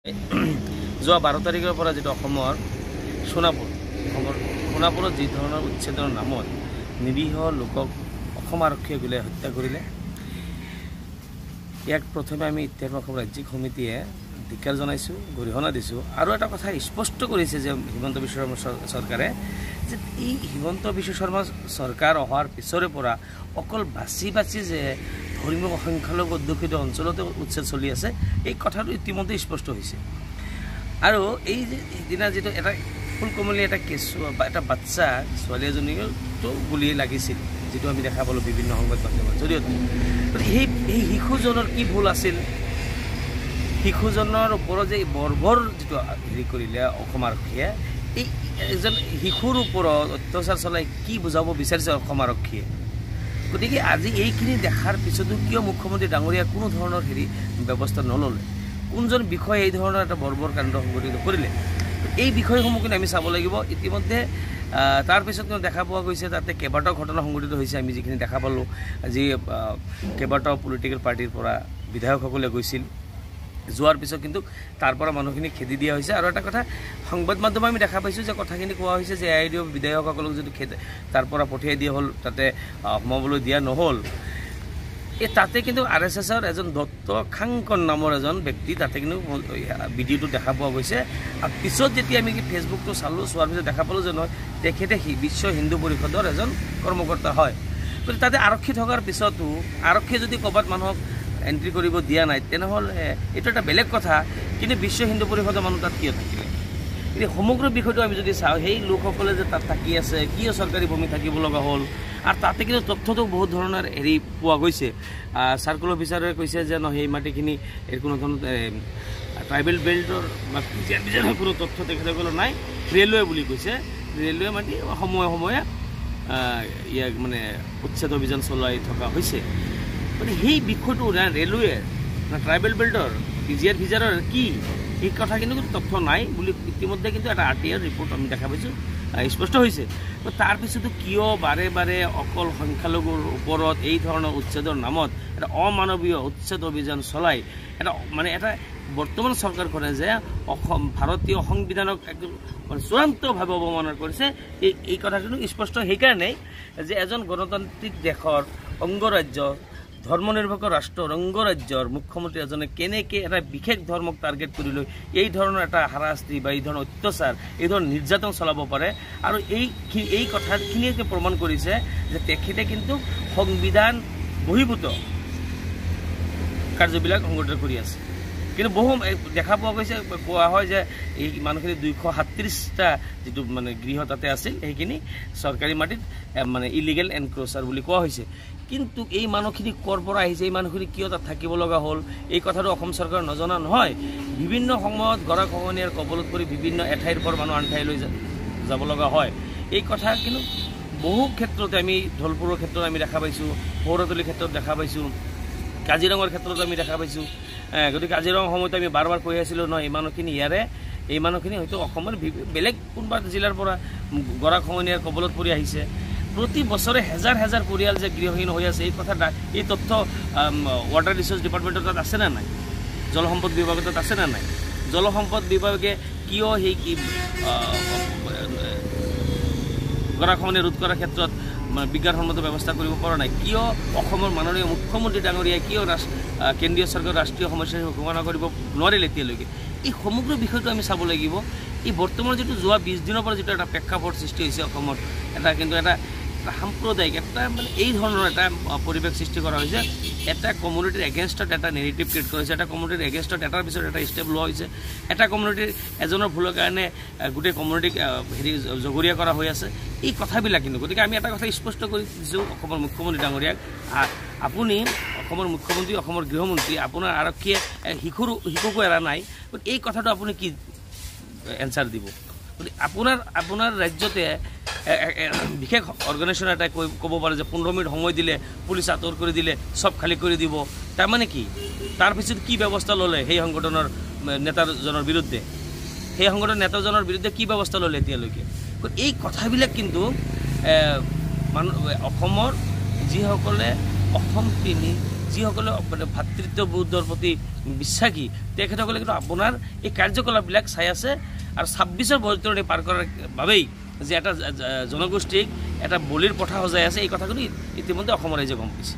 যোৱা 12 তাৰিখৰ পৰা যেটো অসমৰ সোণাপুৰত যি ধৰণৰ উচ্ছেদৰ নামত নিৰীহ লোকক অসম আৰক্ষীয়ে গুলীয়াই হত্যা কৰিলে ইয়াক প্ৰথমে আমি ইত্যাদি অসম ৰাজ্যিক সমিতিয়ে ধিক্কাৰ জনাইছোঁ গৰিহণা দিছোঁ আৰু এটা কথা স্পষ্ট কৰিছে যে হিমন্ত বিশ্ব শৰ্মা চৰকাৰে যে এই হিমন্ত বিশ্ব শৰ্মা চৰকাৰ অহাৰ পিছৰে পৰা অকল বাছি যে ধৰ্মীয় সংখ্যালঘু অধ্যুষিত অঞ্চলতে উচ্ছেদ চলি আছে এই কথাটো ইতিমধ্যে স্পষ্ট হৈছে আৰু এই যে দিনা যেটো এটা ফুলকমলি এটা কেঁচু বা এটা বাচ্চা ছোৱালী এজনীতো গুলি লাগিছিল যেটো আমি দেখা পালো বিভিন্ন সংবাদ মাধ্যমৰ জৰিয়তে এই শিশুজনৰ কি ভুল আছিল শিশুজনৰ ওপৰত যে বৰ্বৰ যেটো হেৰি কৰিলে অসম আৰক্ষীয়ে এই এজন শিশুৰ ওপৰত অত্যাচাৰ চলাই কি বুজাব বিচাৰিছে অসম আৰক্ষীয়ে গতিকে আজি এইখিনি দেখাৰ পিছতো কিয় মুখ্যমন্ত্ৰী ডাঙৰীয়া কোনো ধৰণৰ হেৰি ব্যৱস্থা নললে কোনজন বিষয় এই ধৰণৰ এটা বৰ্বৰ কাণ্ড সংঘটিত কৰিলে এই বিষয়সমূহ কিন্তু আমি চাব লাগিব ইতিমধ্যে তাৰ পিছত দেখা পোৱা গৈছে তাতে কেইবাটাও ঘটনা সংঘটিত হৈছে আমি যিখিনি দেখা পালোঁ আজি কেইবাটাও পলিটিকেল পাৰ্টিৰ পৰা বিধায়কসকলে গৈছিল যোৱাৰ পিছত কিন্তু তাৰ পৰা মানুহখিনি খেদি দিয়া হৈছে আৰু এটা কথা সংবাদ মাধ্যমত আমি দেখা পাইছোঁ যে কথাখিনি কোৱা হৈছে যে আইডিও বিধায়কসকলক যদি তাৰ পৰা পঠিয়াই দিয়া হ'ল তাতে সোমাবলৈ দিয়া নহ'ল এই তাতে কিন্তু RSSৰ এজন দত্ত খাংকন নামৰ এজন ব্যক্তি তাতে কিন্তু ভিডিঅ'টো দেখা পোৱা গৈছে আৰু পিছত যেতিয়া আমি ফেচবুকটো চালোঁ চোৱাৰ পিছত দেখা পালোঁ যে নহয় তেখেতে বিশ্ব হিন্দু পৰিষদৰ এজন কৰ্মকৰ্তা হয় গতিকে তাতে আৰক্ষী থকাৰ পিছতো আৰক্ষীয়ে যদি ক'ৰবাত মানুহক এন্ট্ৰি কৰিব দিয়া নাই তেনেহ'লে এইটো এটা বেলেগ কথা কিন্তু বিশ্ব হিন্দু পৰিষদৰ মানুহ তাত কিয় থাকিলে এই সমগ্ৰ বিষয়টো আমি যদি চাওঁ সেই লোকসকলে যে তাত থাকি আছে কিয় চৰকাৰী ভূমি থাকিব লগা হ'ল আৰু তাতে কিন্তু তথ্যটো বহুত ধৰণৰ হেৰি পোৱা গৈছে চাৰ্কল অফিচাৰে কৈছে যে নহয় এই মাটিখিনি এৰ কোনো ধৰণৰ ট্ৰাইবেল বেল্টৰ বা পিজিয়াৰ কোনো তথ্য তেখেতসকলৰ নাই ৰেলৱে বুলি কৈছে ৰেলৱে মাটি সময়ে ইয়াক মানে উচ্ছেদ অভিযান চলাই থকা হৈছে মানে সেই বিষয়টো ৰেলৱে ট্ৰাইবেল বেল্টৰ পিজিয়াৰ ভিজাৰৰ কি এই কথা কিন্তু তথ্য নাই বুলি ইতিমধ্যে কিন্তু এটা RTR ৰিপৰ্ট আমি দেখা পাইছোঁ স্পষ্ট হৈছে তাৰ পিছতো কিয় বাৰে অকল সংখ্যালঘুৰ ওপৰত এই ধৰণৰ উচ্ছেদৰ নামত এটা অমানৱীয় উচ্ছেদ অভিযান চলাই এটা মানে এটা বৰ্তমান চৰকাৰখনে যে অসম ভাৰতীয় সংবিধানক একদম মানে চূড়ান্তভাৱে অৱমাননা কৰিছে এই কথা কিন্তু স্পষ্ট সেইকাৰণেই যে এজন গণতান্ত্ৰিক দেশৰ অংগৰাজ্য ধৰ্মনিৰপেক্ষ ৰাষ্ট্ৰৰ অংগৰাজ্যৰ মুখ্যমন্ত্ৰী এজনে কেনেকৈ এটা বিশেষ ধৰ্মক টাৰ্গেট কৰি লৈ এই ধৰণৰ এটা হাৰাশাস্তি বা এই ধৰণৰ অত্যাচাৰ এই ধৰণৰ নিৰ্যাতন চলাব পাৰে আৰু এই কথাখিনিয়ে প্ৰমাণ কৰিছে যে তেখেতে কিন্তু সংবিধান বহিৰ্ভূত কাৰ্যবিলাক সংগঠিত কৰি আছে কিন্তু বহু দেখা পোৱা গৈছে কোৱা হয় যে এই মানুহখিনি 237টা যেটো মানে গৃহ তাতে আছিল সেইখিনি চৰকাৰী মাটিত মানে ইলিগেল এনক্ৰোচাৰ বুলি কোৱা হৈছে কিন্তু এই মানুহখিনি ক'ৰ পৰা আহিছে এই মানুহখিনি কিয় তাত থাকিব লগা হ'ল এই কথাটো অসম চৰকাৰ নজনা নহয় বিভিন্ন সময়ত গৰাখহনীয়াৰ কবলত পৰি বিভিন্ন এঠাইৰ পৰা মানুহ আন ঠাইলৈ যাব লগা হয় এই কথা কিন্তু বহু ক্ষেত্ৰতে আমি ঢলপুৰৰ ক্ষেত্ৰত আমি দেখা পাইছোঁ পৌৰতলীৰ ক্ষেত্ৰত দেখা পাইছোঁ কাজিৰঙাৰ ক্ষেত্ৰত আমি দেখা পাইছোঁ গতিকে কাজিৰঙা সময়ত আমি বাৰ কৈ আছিলোঁ নহয় এই মানুহখিনি হয়তো অসমৰ বেলেগ কোনোবা জিলাৰ পৰা গৰাখহনীয়াৰ কবলত পৰি আহিছে প্ৰতি বছৰে হাজাৰ পৰিয়াল যে গৃহহীন হৈ আছে এই কথা এই তথ্য ৱাটাৰ ৰিচোৰ্চ ডিপাৰ্টমেণ্টৰ তাত আছে না নাই জলসম্পদ বিভাগৰ তাত আছে না নাই জলসম্পদ বিভাগে কিয় সেই গৰাখহনীয়া ৰোধ কৰাৰ ক্ষেত্ৰত বিজ্ঞানসন্মত ব্যৱস্থা কৰিব পৰা নাই কিয় অসমৰ মাননীয় মুখ্যমন্ত্ৰী ডাঙৰীয়াই কিয় কেন্দ্ৰীয় চৰকাৰৰ ৰাষ্ট্ৰীয় সমস্যা ঘোষণা কৰিব নোৱাৰিলে এতিয়ালৈকে এই সমগ্ৰ বিষয়টো আমি চাব লাগিব এই বৰ্তমান যেটো যোৱা 20 দিনৰ পৰা যেটো এটা প্ৰেক্ষাপট সৃষ্টি হৈছে অসমত এটা কিন্তু এটা সাম্প্ৰদায়িক এটা মানে এই ধৰণৰ এটা পৰিৱেশ সৃষ্টি কৰা হৈছে এটা কমিউনিটিৰ এগেইনষ্টত এটা নেৰেটিভ ক্ৰিয়েট কৰা হৈছে এটা কমিউনিটিৰ এগেইনষ্টত এটাৰ পিছত এটা ষ্টেপ লোৱা হৈছে এটা কমিউনিটিৰ এজনৰ ভুলৰ কাৰণে গোটেই কমিউনিটিক হেৰি জগৰীয়া কৰা হৈ আছে এই কথাবিলাক কিন্তু গতিকে আমি এটা কথা স্পষ্ট কৰি দিছোঁ অসমৰ মুখ্যমন্ত্ৰী ডাঙৰীয়াক আপুনি অসমৰ মুখ্যমন্ত্ৰী অসমৰ গৃহমন্ত্ৰী আপোনাৰ আৰক্ষীয়ে শিশুকো এৰা নাই এই কথাটো আপুনি কি এনচাৰ দিব আপোনাৰ ৰাজ্যতে বিশেষ অৰ্গেনাইজেশ্যন এটাই ক'ব পাৰে যে 15 মিনিট সময় দিলে পুলিচ আঁতৰ কৰি দিলে সব খালী কৰি দিব তাৰমানে কি তাৰপিছত কি ব্যৱস্থা ল'লে সেই সংগঠনৰ নেতাজনৰ বিৰুদ্ধে সেই সংগঠনৰ নেতাজনৰ বিৰুদ্ধে কি ব্যৱস্থা ল'লে এতিয়ালৈকে এই কথাবিলাক কিন্তু অসমৰ যিসকলে অসম প্ৰেমী যিসকলে মানে ভাতৃত্ববোধৰ প্ৰতি বিশ্বাসী তেখেতসকলে কিন্তু আপোনাৰ এই কাৰ্যকলাপবিলাক চাই আছে আৰু 26ৰ বছৰতে পাৰ কৰাৰ বাবেই যে এটা জনগোষ্ঠীক এটা বলিৰ পথা সজাই আছে এই কথা কিন্তু ইতিমধ্যে অসমৰ ৰাইজে গম পাইছে।